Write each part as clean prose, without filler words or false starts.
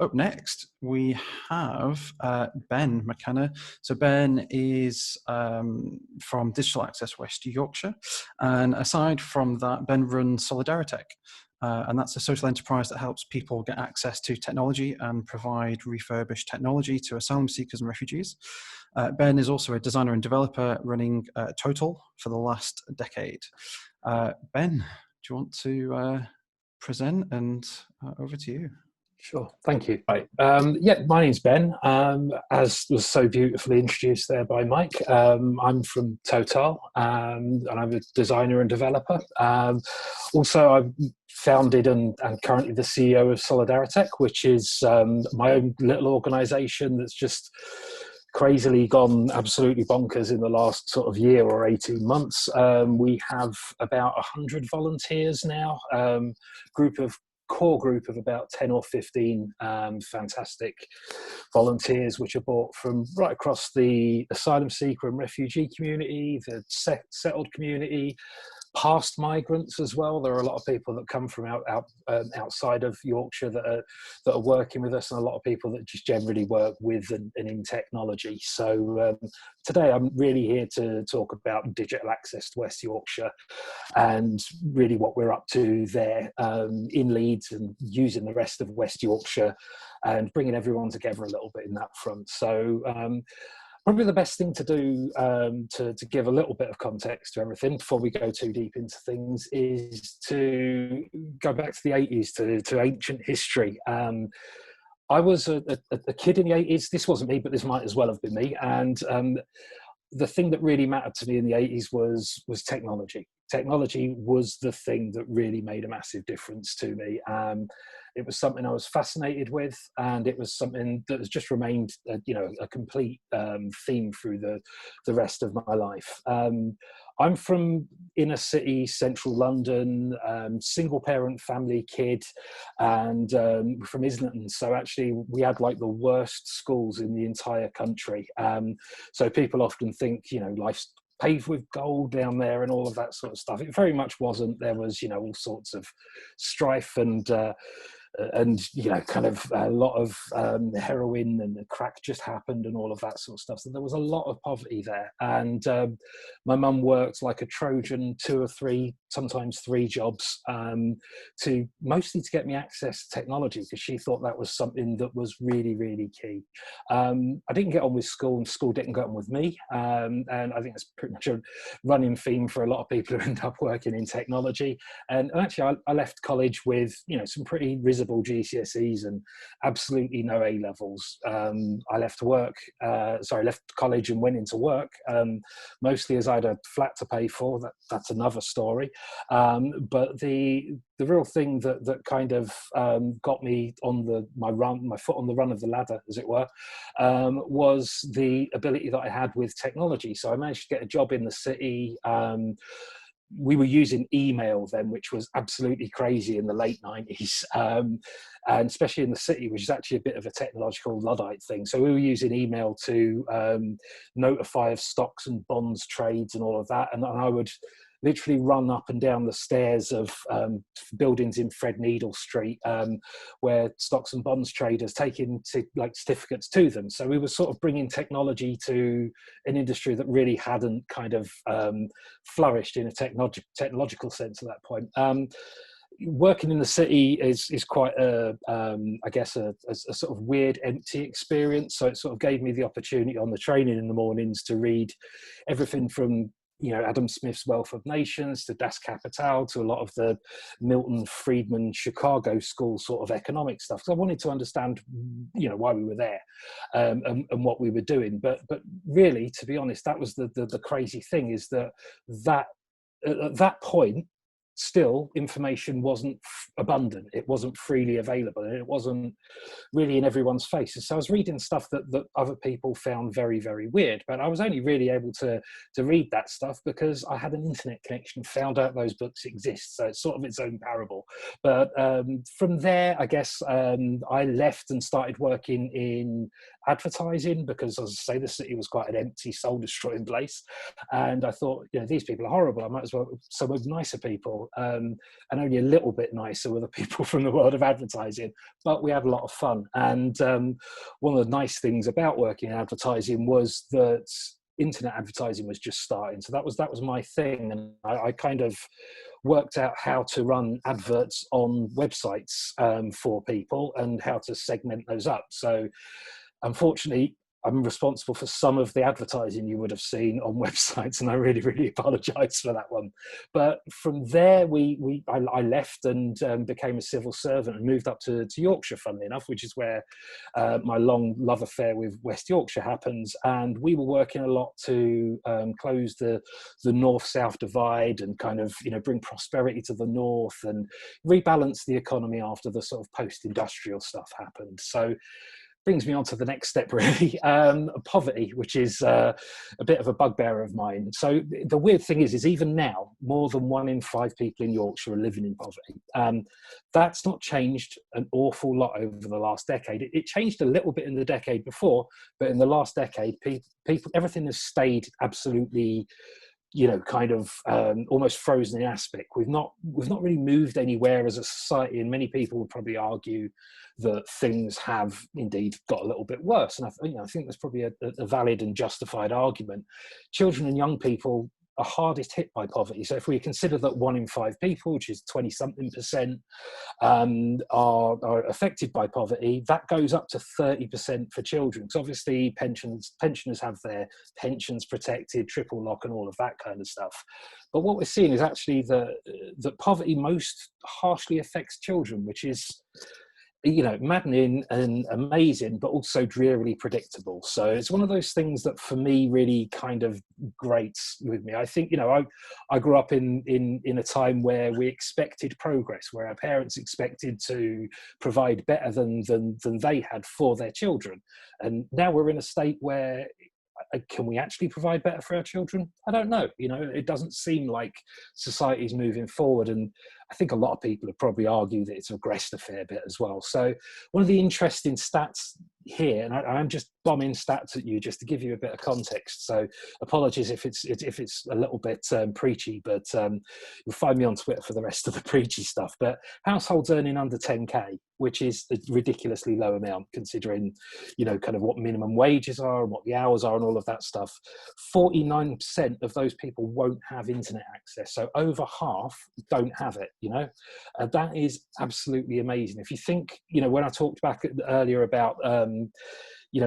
up next, we have Ben McKenna. So Ben is from Digital Access West Yorkshire. And aside from that, Ben runs Solidaritech. And that's a social enterprise that helps people get access to technology and provide refurbished technology to asylum seekers and refugees. Ben is also a designer and developer running Totaal for the last decade. Ben, do you want to present, and over to you? Sure, thank you. Right. Yeah, my name's Ben. As was so beautifully introduced there by Mike, I'm from Totaal, and I'm a designer and developer. Also, I've founded and currently the CEO of Solidaritech, which is my own little organisation that's just crazily gone absolutely bonkers in the last sort of year or 18 months. We have about 100 volunteers now, core group of about 10 or 15 fantastic volunteers, which are brought from right across the asylum seeker and refugee community, the settled community, past migrants as well. There are a lot of people that come from outside of Yorkshire that are working with us, and a lot of people that just generally work with and in technology. So today I'm really here to talk about Digital Access West Yorkshire and really what we're up to there in Leeds, and using the rest of West Yorkshire and bringing everyone together a little bit in that front. So probably the best thing to do to give a little bit of context to everything before we go too deep into things is to go back to the 80s, to ancient history. I was a kid in the 80s. This wasn't me, but this might as well have been me. And the thing that really mattered to me in the 80s was technology. Technology was the thing that really made a massive difference to me. It was something I was fascinated with, and it was something that has just remained, a complete theme through the rest of my life. I'm from inner city, central London, single parent family kid, and from Islington. So actually we had like the worst schools in the entire country. So people often think, life's paved with gold down there and all of that sort of stuff. It very much wasn't. There was, all sorts of strife and kind of a lot of heroin and crack just happened and all of that sort of stuff. So there was a lot of poverty there. And my mum worked like a Trojan, 2 or 3, sometimes 3 jobs, mostly to get me access to technology, because she thought that was something that was really, really key. I didn't get on with school, and school didn't get on with me. And I think that's pretty much a running theme for a lot of people who end up working in technology. And actually, I left college with, some pretty risible GCSEs and absolutely no A levels. I left college and went into work, mostly as I had a flat to pay for. That's another story. But the real thing that kind of got me on my foot on the run of the ladder, as it were, was the ability that I had with technology. So I managed to get a job in the city. We were using email then, which was absolutely crazy in the late 90s, and especially in the city, which is actually a bit of a technological Luddite thing. So we were using email to notify of stocks and bonds trades and all of that. And I would literally run up and down the stairs of buildings in Threadneedle Street, where stocks and bonds traders taking certificates to them. So we were sort of bringing technology to an industry that really hadn't kind of flourished in a technological sense at that point. Working in the city is quite a sort of weird, empty experience. So it sort of gave me the opportunity on the training in the mornings to read everything from Adam Smith's Wealth of Nations to Das Kapital to a lot of the Milton Friedman Chicago school sort of economic stuff. Because I wanted to understand, why we were there and what we were doing. But really, to be honest, that was the crazy thing, is that at that point, still information wasn't abundant. It wasn't freely available, and it wasn't really in everyone's faces. So I was reading stuff that other people found very, very weird, but I was only really able to read that stuff because I had an internet connection, found out those books exist. So it's sort of its own parable. But from there, I guess I left and started working in advertising, because, as I say, the city was quite an empty, soul-destroying place. And I thought, these people are horrible. I might as well some of nicer people. and only a little bit nicer with the people from the world of advertising, but we had a lot of fun. And one of the nice things about working in advertising was that internet advertising was just starting. So that was my thing. And I kind of worked out how to run adverts on websites for people and how to segment those up. So unfortunately, I'm responsible for some of the advertising you would have seen on websites, and I really, really apologise for that one. But from there, I left and became a civil servant and moved up to Yorkshire, funnily enough, which is where my long love affair with West Yorkshire happens. And we were working a lot to close the north-south divide and kind of, bring prosperity to the north and rebalance the economy after the sort of post-industrial stuff happened. So brings me on to the next step, really, poverty, which is a bit of a bugbear of mine. So the weird thing is even now, more than 1 in 5 people in Yorkshire are living in poverty. That's not changed an awful lot over the last decade. It changed a little bit in the decade before, but in the last decade, people everything has stayed absolutely, kind of almost frozen in aspect. We've not really moved anywhere as a society, and many people would probably argue that things have indeed got a little bit worse. And I think that's probably a valid and justified argument. Children and young people are hardest hit by poverty. So if we consider that 1 in 5 people, which is 20-something%, are affected by poverty, that goes up to 30% for children. Because obviously pensioners have their pensions protected, triple lock and all of that kind of stuff. But what we're seeing is actually that poverty most harshly affects children, which is maddening and amazing, but also drearily predictable. So it's one of those things that for me really kind of grates with me. I think, I grew up in a time where we expected progress, where our parents expected to provide better than they had for their children. And now we're in a state where can we actually provide better for our children? I don't know. It doesn't seem like society's moving forward. And I think a lot of people have probably argued that it's regressed a fair bit as well. So one of the interesting stats here, and I'm just bombing stats at you just to give you a bit of context. So apologies if it's a little bit preachy, but you'll find me on Twitter for the rest of the preachy stuff. But households earning under 10k, which is a ridiculously low amount considering, kind of what minimum wages are and what the hours are and all of that stuff. 49% of those people won't have internet access. So over half don't have it, that is absolutely amazing. If you think, when I talked back earlier about,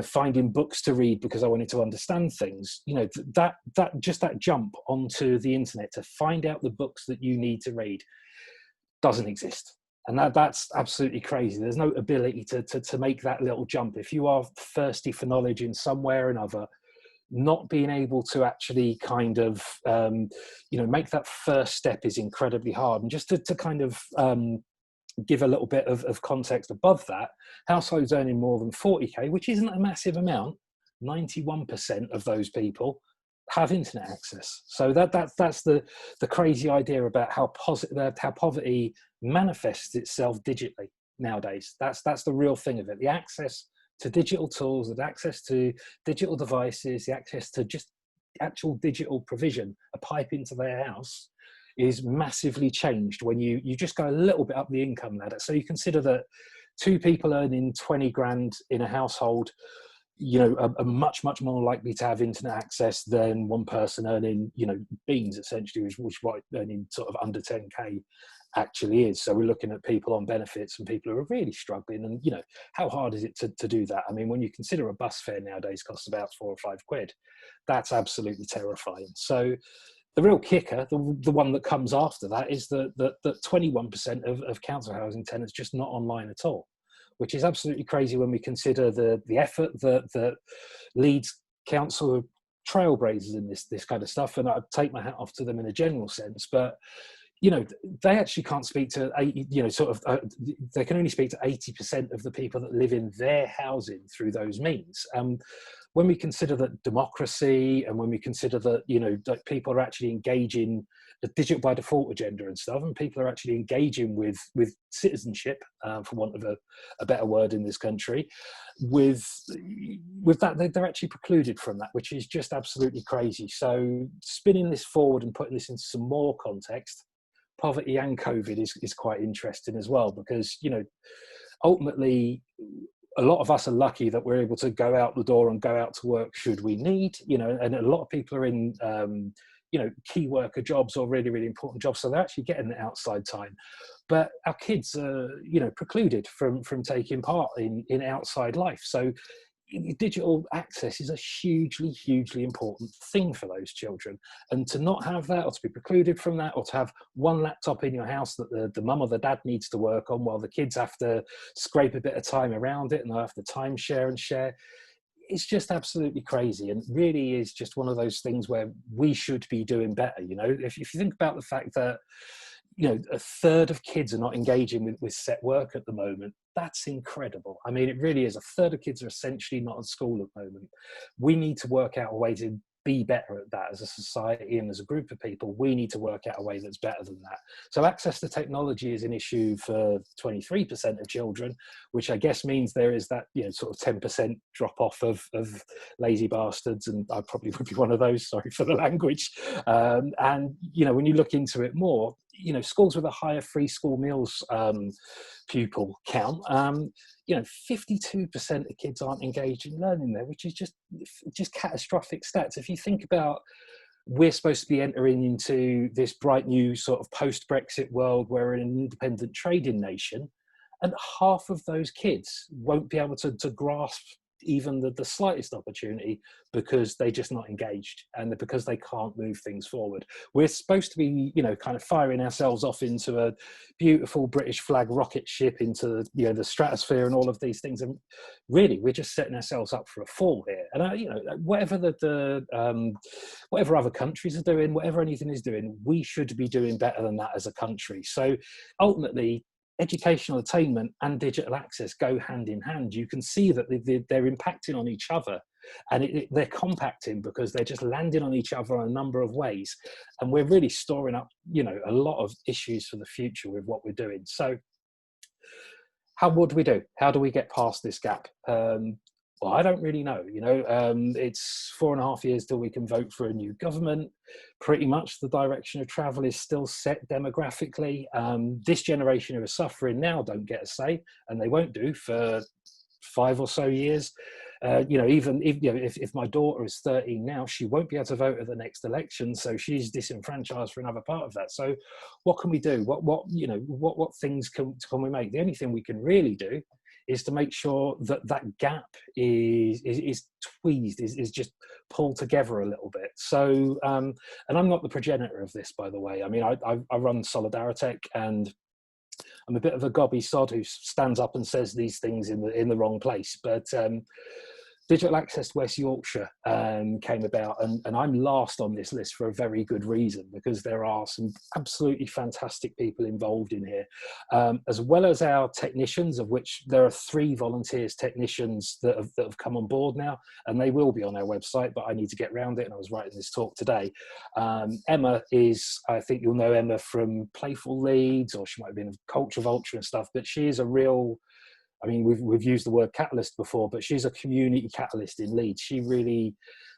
finding books to read because I wanted to understand things, that jump onto the internet to find out the books that you need to read doesn't exist. And that's absolutely crazy. There's no ability to make that little jump. If you are thirsty for knowledge in some way or another, not being able to actually kind of, make that first step is incredibly hard. And just to kind of give a little bit of context above that, households earning more than 40k, which isn't a massive amount, 91% of those people have internet access. So that's the crazy idea about how poverty manifests itself digitally nowadays. That's the real thing of it. The access to digital tools, the access to digital devices, the access to just actual digital provision, a pipe into their house, is massively changed when you just go a little bit up the income ladder. So you consider that 2 people earning 20 grand in a household, are much more likely to have internet access than one person earning, beans, essentially, which what earning sort of under 10k actually is. So we're looking at people on benefits and people who are really struggling. And how hard is it to do that? I mean, when you consider a bus fare nowadays costs about 4 or 5 quid, that's absolutely terrifying. So the real kicker, the one that comes after that, is that 21% of council housing tenants just not online at all, which is absolutely crazy when we consider the effort that Leeds Council are trailblazers in this kind of stuff. And I take my hat off to them in a general sense, but they actually can't speak to, they can only speak to 80% of the people that live in their housing through those means. When we consider that democracy, and when we consider that, that people are actually engaging the digital by default agenda and stuff, and people are actually engaging with citizenship, for want of a better word in this country, with that, they're actually precluded from that, which is just absolutely crazy. So spinning this forward and putting this into some more context, poverty and COVID is quite interesting as well, because, you know, ultimately, a lot of us are lucky that we're able to go out the door and go out to work should we need, you know, and a lot of people are in, you know, key worker jobs or really, really important jobs. So they're actually getting the outside time. But our kids are, you know, precluded from taking part in outside life. So digital access is a hugely, hugely important thing for those children. And to not have that, or to be precluded from that, or to have one laptop in your house that the mum or the dad needs to work on while the kids have to scrape a bit of time around it and they'll have to time share and share, it's just absolutely crazy, and really is just one of those things where we should be doing better. You know, if you think about the fact that, you know, a third of kids are not engaging with set work at the moment, that's incredible. I mean, it really is. A third of kids are essentially not at school at the moment. We need to work out a way to be better at that as a society and as a group of people. We need to work out a way that's better than that. So access to technology is an issue for 23% of children, which I guess means there is that, you know, sort of 10% drop off of lazy bastards, and I probably would be one of those, sorry for the language. And, you know, when you look into it more, you know, schools with a higher free school meals pupil count, you know, 52% of kids aren't engaged in learning there, which is just catastrophic stats. If you think about, we're supposed to be entering into this bright new sort of post-Brexit world where we're an independent trading nation, and half of those kids won't be able to grasp even the slightest opportunity because they're just not engaged, and because they can't move things forward. We're supposed to be, you know, kind of firing ourselves off into a beautiful British flag rocket ship into, you know, the stratosphere and all of these things, and really we're just setting ourselves up for a fall here. And you know, whatever whatever other countries are doing, whatever anything is doing, we should be doing better than that as a country. So ultimately, educational attainment and digital access go hand in hand. You can see that they're impacting on each other, and they're compacting because they're just landing on each other in a number of ways. And we're really storing up, you know, a lot of issues for the future with what we're doing. So what do we do? How do we get past this gap? Well, I don't really know. You know, it's 4.5 years till we can vote for a new government. Pretty much the direction of travel is still set demographically. This generation who are suffering now don't get a say, and they won't do for 5 or so years. You know, even if, you know, if my daughter is 13 now, she won't be able to vote at the next election, so she's disenfranchised for another part of that. So what can we do? You know, what things can we make? The only thing we can really do is to make sure that that gap is tweezed, is just pulled together a little bit. So, and I'm not the progenitor of this, by the way. I mean, I run Solidaritech, and I'm a bit of a gobby sod who stands up and says these things in the wrong place. But Digital Access West Yorkshire came about, and I'm last on this list for a very good reason, because there are some absolutely fantastic people involved in here, as well as our technicians, of which there are 3 volunteers technicians that have come on board now, and they will be on our website, but I need to get around it, and I was writing this talk today. Emma is, I think you'll know Emma from Playful Leeds, or she might have been a Culture Vulture and stuff, but she is a real, I mean, we've used the word catalyst before, but she's a community catalyst in Leeds. She really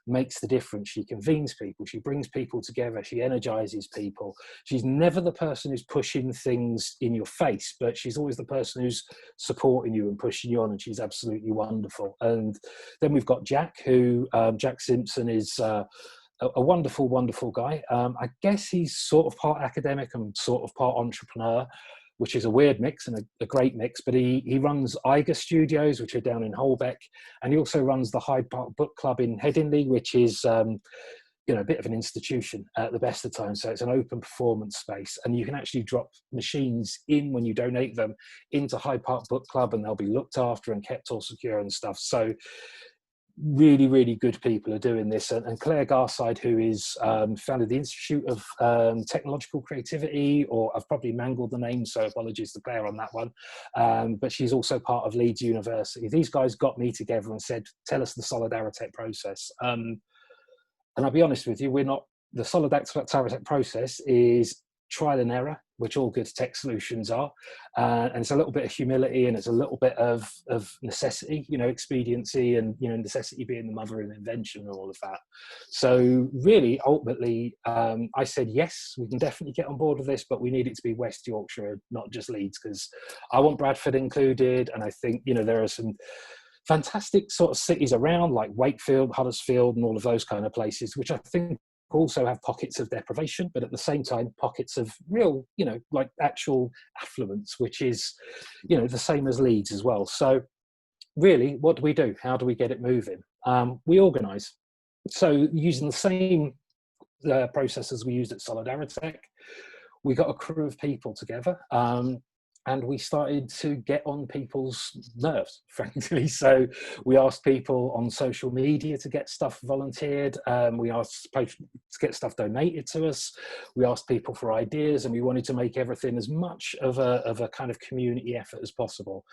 makes the difference. She convenes people. She brings people together. She energizes people. She's never the person who's pushing things in your face, but she's always the person who's supporting you and pushing you on, and she's absolutely wonderful. And then we've got Jack, who, Jack Simpson is a wonderful, wonderful guy. I guess he's sort of part academic and sort of part entrepreneur, which is a weird mix and a great mix, but he runs Eiger Studios, which are down in Holbeck, and he also runs the Hyde Park Book Club in Headingley, which is you know, a bit of an institution at the best of times. So it's an open performance space, and you can actually drop machines in when you donate them into Hyde Park Book Club, and they'll be looked after and kept all secure and stuff. So really, really good people are doing this. And Claire Garside, who is founded the Institute of Technological Creativity, or I've probably mangled the name, so apologies to Claire on that one. But she's also part of Leeds University. These guys got me together and said, tell us the Solidaritech process. And I'll be honest with you, the Solidaritech process is trial and error, which all good tech solutions are. And it's a little bit of humility, and it's a little bit of necessity, expediency, and, necessity being the mother of invention and all of that. So really, ultimately, I said, yes, we can definitely get on board with this, but we need it to be West Yorkshire, not just Leeds, because I want Bradford included. And I think, there are some fantastic sort of cities around, like Wakefield, Huddersfield, and all of those kind of places, which I think also have pockets of deprivation, but at the same time pockets of real, like actual affluence, which is, the same as Leeds as well. So really, what do? How do we get it moving? We organise. So using the same processes we used at Solidaritech, we got a crew of people together. And we started to get on people's nerves, frankly. So we asked people on social media to get stuff volunteered. We asked people to get stuff donated to us. We asked people for ideas, and we wanted to make everything as much of a kind of community effort as possible.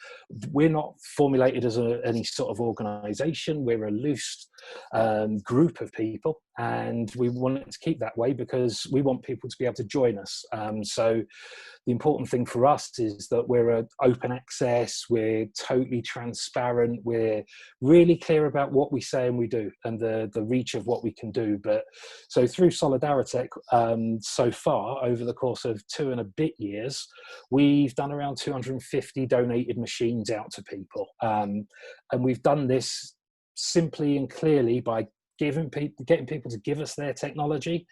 We're not formulated as any sort of organisation. We're a loose group of people, and we wanted to keep that way because we want people to be able to join us. So the important thing for us is that we're open access, we're totally transparent, we're really clear about what we say and we do, and the reach of what we can do. But so through Solidaritech, so far over the course of 2 and a bit years, we've done around 250 donated machines out to people, and we've done this simply and clearly by getting people to give us their technology,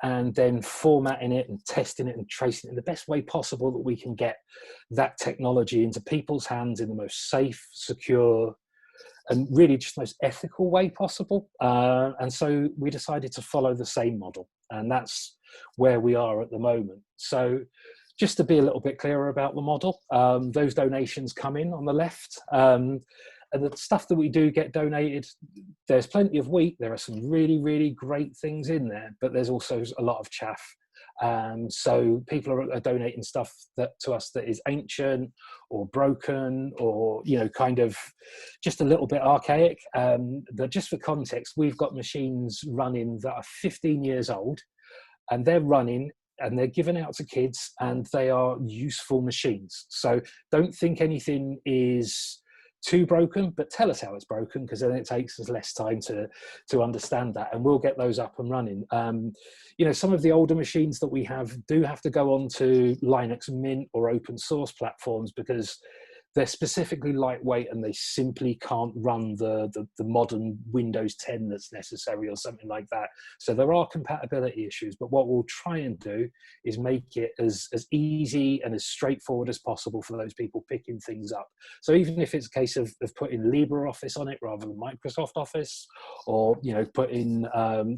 and then formatting it and testing it and tracing it in the best way possible that we can get that technology into people's hands in the most safe, secure, and really just most ethical way possible. And so we decided to follow the same model, and that's where we are at the moment. So just to be a little bit clearer about the model, those donations come in on the left. And the stuff that we do get donated, there's plenty of wheat. There are some really, really great things in there, but there's also a lot of chaff. So people are donating stuff to us that is ancient or broken or, kind of just a little bit archaic. But just for context, we've got machines running that are 15 years old, and they're running and they're given out to kids, and they are useful machines. So don't think anything is too broken, but tell us how it's broken, because then it takes us less time to understand that, and we'll get those up and running. Some of the older machines that we have do have to go on to Linux Mint or open source platforms because they're specifically lightweight and they simply can't run the modern Windows 10 that's necessary or something like that. So there are compatibility issues, but what we'll try and do is make it as easy and as straightforward as possible for those people picking things up. So even if it's a case of putting LibreOffice on it rather than Microsoft Office, or putting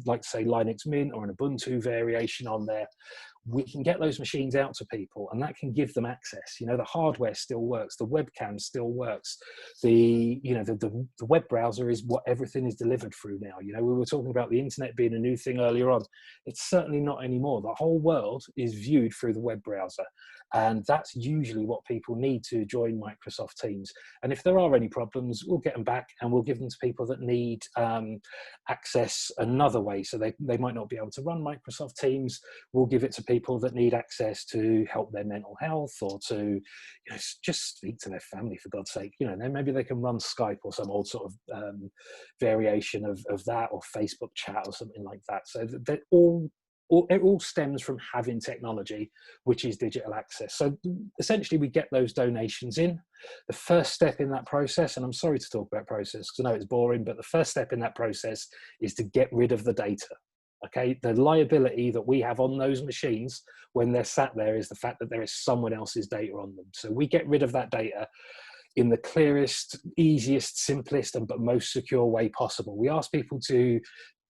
like say Linux Mint or an Ubuntu variation on there, we can get those machines out to people, and that can give them access. The hardware still works, the webcam still works, the web browser is what everything is delivered through now. We were talking about the internet being a new thing earlier on. It's certainly not anymore. The whole world is viewed through the web browser, and that's usually what people need to join Microsoft Teams. And if there are any problems, we'll get them back and we'll give them to people that need access another way. So they might not be able to run Microsoft Teams. We'll give it to people that need access to help their mental health, or to just speak to their family, for God's sake. Then maybe they can run Skype or some old sort of variation of that, or Facebook chat or something like that. So that it all stems from having technology, which is digital access. So essentially we get those donations in. The first step in that process, and I'm sorry to talk about process because I know it's boring, but the first step in that process is to get rid of the data. Okay, the liability that we have on those machines when they're sat there is the fact that there is someone else's data on them. So we get rid of that data in the clearest, easiest, simplest, but most secure way possible. We ask people to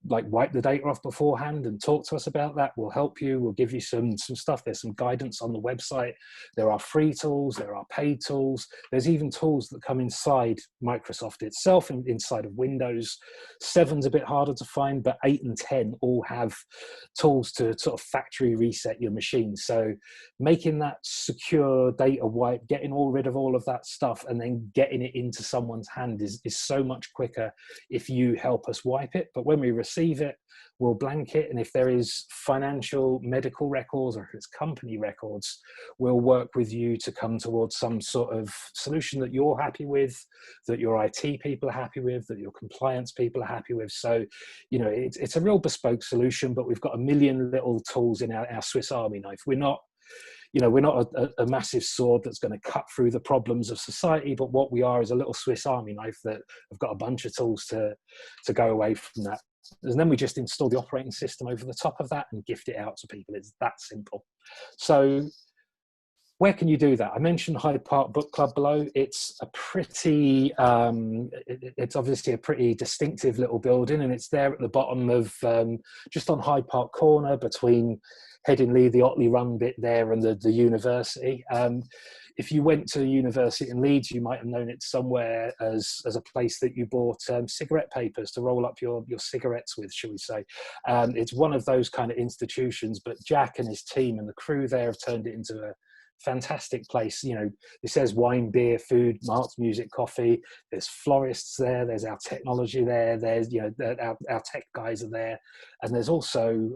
wipe the data off beforehand and talk to us about that. We'll help you. We'll give you some stuff. There's some guidance on the website. There are free tools. There are paid tools. There's even tools that come inside Microsoft itself and inside of Windows. 7's a bit harder to find, but 8 and 10 all have tools to sort of factory reset your machine. So making that secure data wipe, getting rid of all of that stuff, and then getting it into someone's hand is so much quicker if you help us wipe it. But when we receive receive it, we'll blank it, and if there is financial, medical records, or if it's company records, we'll work with you to come towards some sort of solution that you're happy with, that your IT people are happy with, that your compliance people are happy with. So, you know, it's a real bespoke solution, but we've got a million little tools in our Swiss Army knife. We're not, you know, we're not a massive sword that's going to cut through the problems of society, but what we are is a little Swiss Army knife that have got a bunch of tools to go away from that. And then we just install the operating system over the top of that and gift it out to people. It's that simple. So where can you do that? I mentioned Hyde Park Book Club below. It's a pretty, it's obviously a pretty distinctive little building, and it's there at the bottom of, just on Hyde Park Corner between Headingley, the Otley Run bit there, and the university. If you went to university in Leeds, you might have known it somewhere as a place that you bought cigarette papers to roll up your cigarettes with, shall we say. It's one of those kind of institutions, but Jack and his team and the crew there have turned it into a fantastic place. You know, it says wine, beer, food, arts, music, coffee. There's florists there. There's our technology there. There's, you know, our tech guys are there, and there's also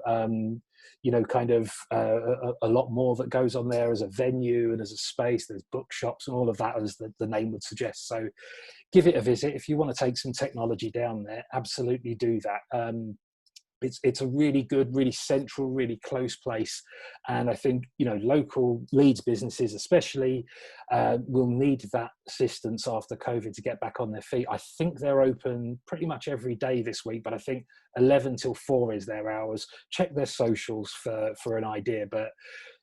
you know, kind of a lot more that goes on there as a venue and as a space. There's bookshops and all of that, as the name would suggest. So give it a visit. If you want to take some technology down there, absolutely do that. It's a really good, really central, really close place. And I think, you know, local Leeds businesses especially will need that assistance after COVID to get back on their feet. I think they're open pretty much every day this week, but I think 11 till 4 is their hours. Check their socials for an idea. But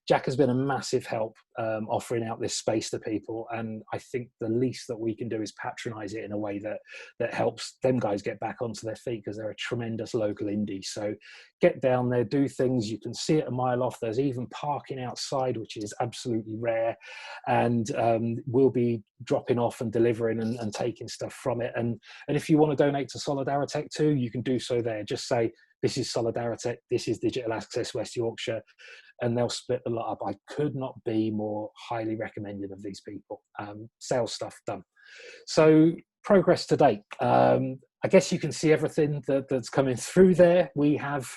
Jack has been a massive help offering out this space to people, and I think the least that we can do is patronise it in a way that helps them guys get back onto their feet, because they're a tremendous local indie. So get down there, do things. You can see it a mile off. There's even parking outside, which is absolutely rare, and we'll be dropping off and delivering and taking stuff from it. And if you want to donate to Solidaritech too, you can do so there. Just say, this is Solidaritech, this is Digital Access West Yorkshire, and they'll split the lot up. I could not be more highly recommending of these people. Sales stuff done. So progress to date. I guess you can see everything that's coming through there. We have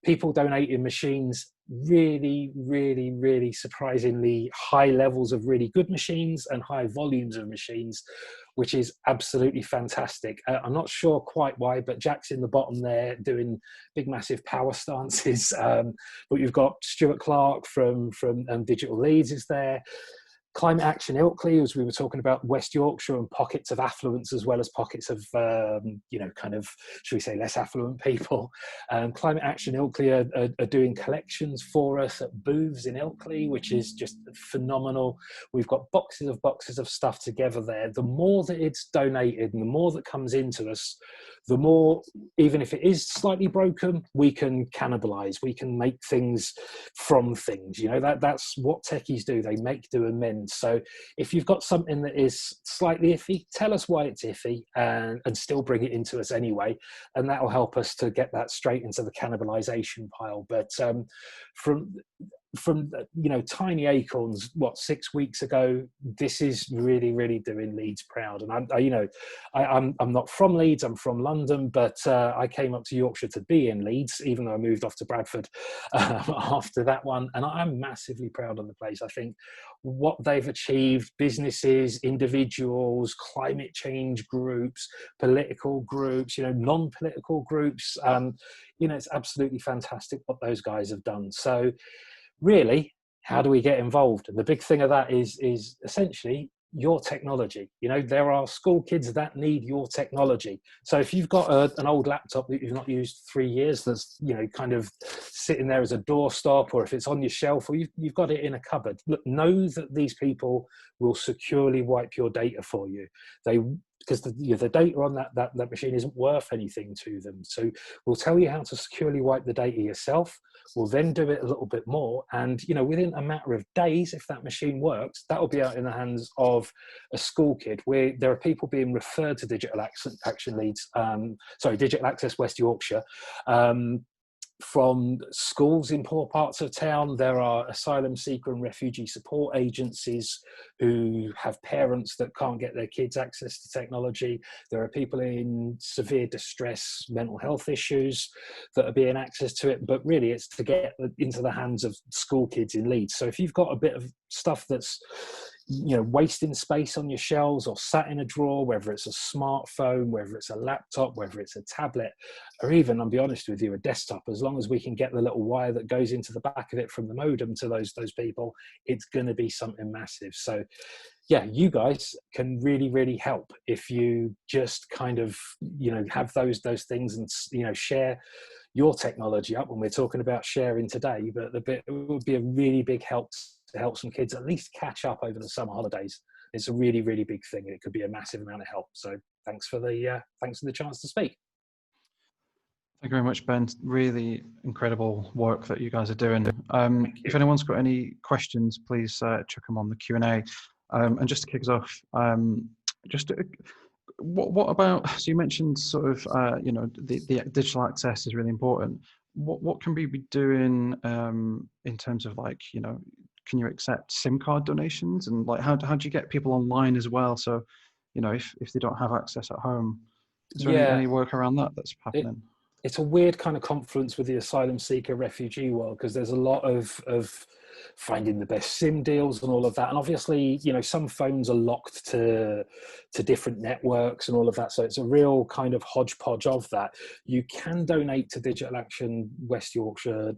people donating machines, really, really, really surprisingly high levels of really good machines and high volumes of machines, which is absolutely fantastic. I'm not sure quite why, but Jack's in the bottom there doing big, massive power stances. But you've got Stuart Clark from Digital Leeds is there. Climate Action Ilkley, as we were talking about, West Yorkshire, and pockets of affluence as well as pockets of, you know, kind of, should we say, less affluent people. Climate Action Ilkley are doing collections for us at booths in Ilkley, which is just phenomenal. We've got boxes of stuff together there. The more that it's donated and the more that comes into us, the more, even if it is slightly broken, we can cannibalize. We can make things from things. You know, that's what techies do. They make, do, and mend. So if you've got something that is slightly iffy, tell us why it's iffy and still bring it into us anyway. And that will help us to get that straight into the cannibalization pile. But from you know, tiny acorns, what, 6 weeks ago, this is really, really doing Leeds proud. And I'm not from Leeds, I'm from London, but I came up to Yorkshire to be in Leeds, even though I moved off to Bradford after that one. And I'm massively proud of the place. I think what they've achieved, businesses, individuals, climate change groups, political groups, you know, non-political groups, you know, it's absolutely fantastic what those guys have done. So really, how do we get involved? And the big thing of that is essentially your technology. You know, there are school kids that need your technology. So if you've got an old laptop that you've not used 3 years, that's, you know, kind of sitting there as a doorstop, or if it's on your shelf, or you've got it in a cupboard, look, know that these people will securely wipe your data for you. Because the data on that machine isn't worth anything to them. So we'll tell you how to securely wipe the data yourself. We'll then do it a little bit more. And, you know, within a matter of days, if that machine works, that will be out in the hands of a school kid, where there are people being referred to Digital Access West Yorkshire, from schools in poor parts of town. There are asylum seeker and refugee support agencies who have parents that can't get their kids access to technology. There are people in severe distress, mental health issues that are being access to it, but really it's to get into the hands of school kids in Leeds. So if you've got a bit of stuff that's, you know, wasting space on your shelves or sat in a drawer, whether it's a smartphone, whether it's a laptop, whether it's a tablet, or even, I'll be honest with you, a desktop, as long as we can get the little wire that goes into the back of it from the modem to those people, it's going to be something massive. So yeah, you guys can really, really help if you just kind of, you know, have those things and, you know, share your technology up when we're talking about sharing today. But it would be a really big help to help some kids at least catch up over the summer holidays. It's a really, really big thing, and it could be a massive amount of help. So thanks for the chance to speak. Thank you very much, Ben. Really incredible work that you guys are doing. If anyone's got any questions, please chuck them on the Q&A. And just to kick us off, what about, so you mentioned sort of, you know, the digital access is really important. What can we be doing in terms of, like, you know, can you accept SIM card donations, and like how do you get people online as well? So, you know, if they don't have access at home, is there any work around that that's happening? It's a weird kind of confluence with the asylum seeker refugee world, because there's a lot of finding the best SIM deals and all of that. And obviously, you know, some phones are locked to different networks and all of that. So it's a real kind of hodgepodge of that. You can donate to Digital Access West Yorkshire,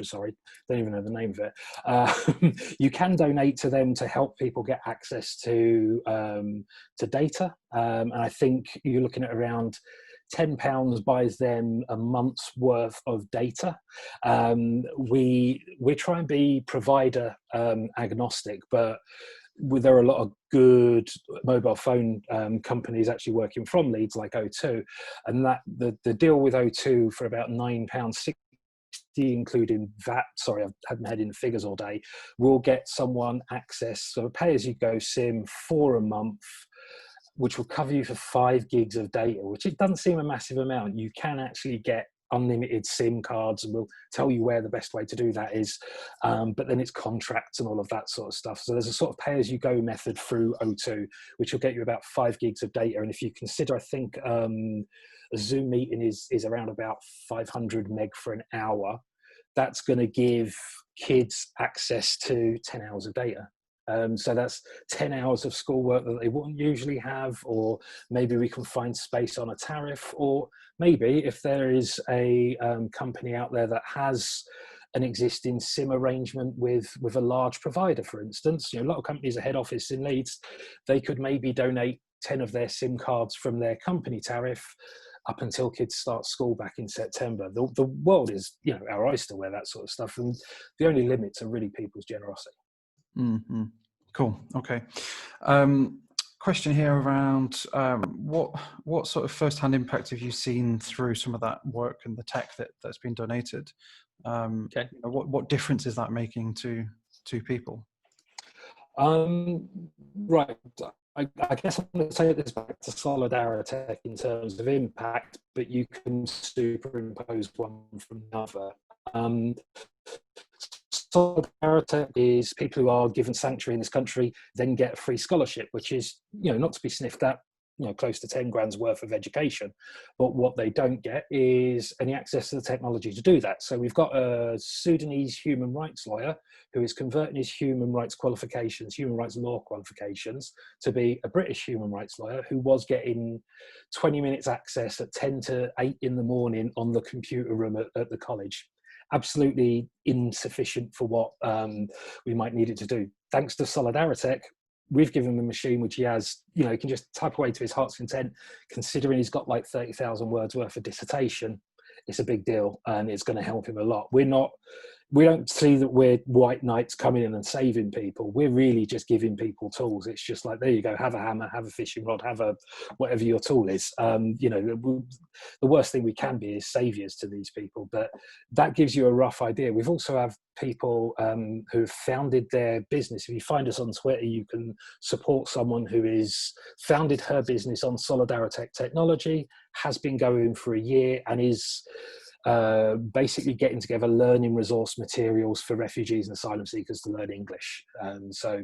sorry, don't even know the name of it. You can donate to them to help people get access to data. And I think you're looking at around £10 buys them a month's worth of data. We try and be provider agnostic, but there are a lot of good mobile phone companies actually working from Leeds, like O2, and that the deal with O2 for about £9.60, including VAT, sorry, I had my head in the figures all day, will get someone access, so a pay-as-you-go SIM for a month, which will cover you for 5 gigs of data, which it doesn't seem a massive amount. You can actually get unlimited SIM cards, and we'll tell you where the best way to do that is. But then it's contracts and all of that sort of stuff. So there's a sort of pay-as-you-go method through O2, which will get you about 5 gigs of data. And if you consider, I think a Zoom meeting is around about 500 meg for an hour, that's going to give kids access to 10 hours of data. So that's 10 hours of schoolwork that they wouldn't usually have, or maybe we can find space on a tariff, or maybe if there is a company out there that has an existing SIM arrangement with a large provider, for instance, you know, a lot of companies, a head office in Leeds, they could maybe donate 10 of their SIM cards from their company tariff up until kids start school back in September. The world is, you know, our oyster where that sort of stuff, and the only limits are really people's generosity. Mm-hmm. Cool. Okay. Question here around what sort of first-hand impact have you seen through some of that work and the tech that's been donated? Okay. You know, what difference is that making to people? Right. I guess I'm going to take this back to Solidaritech in terms of impact, but you can superimpose one from another. Solidaritech is people who are given sanctuary in this country then get a free scholarship, which is, you know, not to be sniffed at, you know, close to 10 grand's worth of education. But what they don't get is any access to the technology to do that. So we've got a Sudanese human rights lawyer who is converting his human rights qualifications, human rights law qualifications, to be a British human rights lawyer, who was getting 20 minutes access at 10 to 8 in the morning on the computer room at the college. Absolutely insufficient for what we might need it to do. Thanks to Solidaritech, we've given him a machine which he has, you know, he can just type away to his heart's content. Considering he's got like 30,000 words worth of dissertation, it's a big deal, and it's going to help him a lot. We don't see that we're white knights coming in and saving people. We're really just giving people tools. It's just like, there you go, have a hammer, have a fishing rod, have a whatever your tool is. You know, the worst thing we can be is saviors to these people, but that gives you a rough idea. We've also have people who've founded their business. If you find us on Twitter, you can support someone who is founded her business on Solidaritech technology, has been going for a year, and is basically getting together learning resource materials for refugees and asylum seekers to learn English. So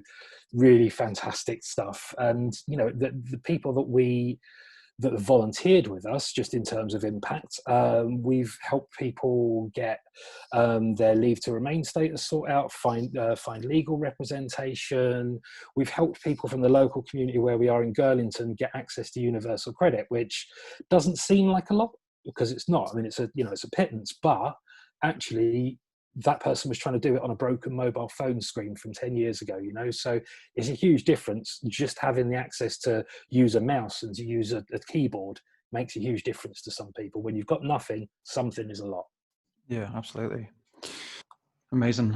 really fantastic stuff. And, you know, the people that have volunteered with us, just in terms of impact, we've helped people get their leave to remain status sort out, find legal representation. We've helped people from the local community where we are in Girlington get access to universal credit, which doesn't seem like a lot, because it's not. I mean, it's a pittance, but actually that person was trying to do it on a broken mobile phone screen from 10 years ago, you know, so it's a huge difference. Just having the access to use a mouse and to use a keyboard makes a huge difference to some people. When you've got nothing, something is a lot. Yeah, absolutely. Amazing.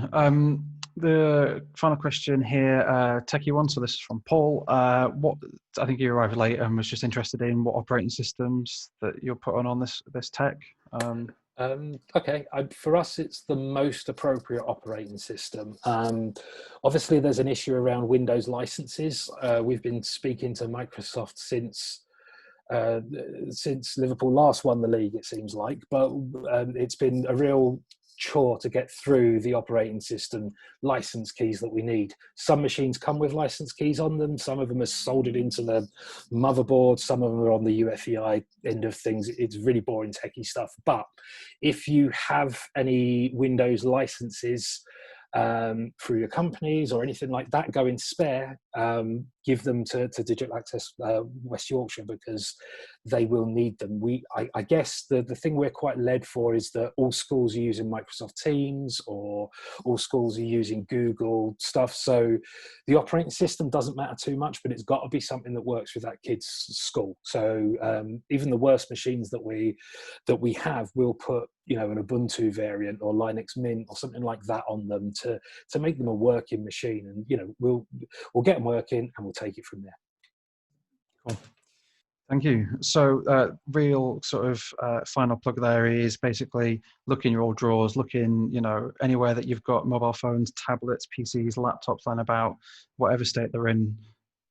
The final question here, techie one. So this is from Paul. What, I think you arrived late and was just interested in what operating systems that you're putting on this tech. Okay, for us, it's the most appropriate operating system. Obviously, there's an issue around Windows licenses. We've been speaking to Microsoft since Liverpool last won the league, it seems like, but it's been a real chore to get through the operating system license keys that we need. Some machines come with license keys on them, some of them are soldered into the motherboard, some of them are on the UFEI end of things. It's really boring techie stuff, but if you have any Windows licenses through your companies or anything like that going spare, give them to Digital Access West Yorkshire, because they will need them. I guess the thing we're quite led for is that all schools are using Microsoft Teams, or all schools are using Google stuff. So the operating system doesn't matter too much, but it's got to be something that works with that kid's school. So even the worst machines that we have, we'll put, you know, an Ubuntu variant or Linux Mint or something like that on them to make them a working machine. And, you know, we'll get them working and we'll take it from there. Cool. Thank you. So real sort of final plug there is basically look in your old drawers, look in, you know, anywhere that you've got mobile phones, tablets, PCs, laptops lying about, whatever state they're in.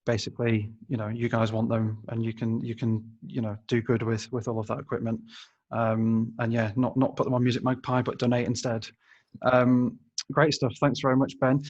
Basically, you know, you guys want them, and you can you know, do good with all of that equipment. And yeah, not put them on Music Magpie, but donate instead. Great stuff. Thanks very much, Ben.